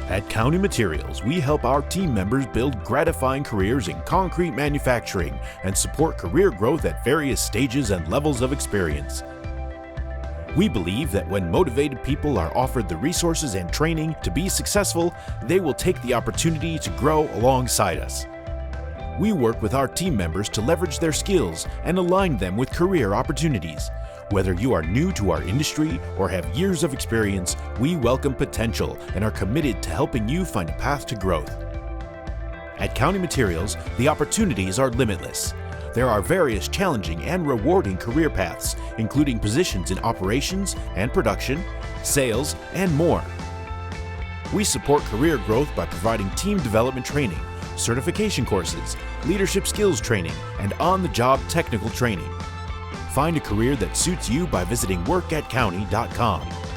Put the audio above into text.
At County Materials, we help our team members build gratifying careers in concrete manufacturing and support career growth at various stages and levels of experience. We believe that when motivated people are offered the resources and training to be successful, they will take the opportunity to grow alongside us. We work with our team members to leverage their skills and align them with career opportunities. Whether you are new to our industry or have years of experience, we welcome potential and are committed to helping you find a path to growth. At County Materials, the opportunities are limitless. There are various challenging and rewarding career paths, including positions in operations and production, sales, and more. We support career growth by providing team development training, certification courses, leadership skills training, and on-the-job technical training. Find a career that suits you by visiting workatcounty.com.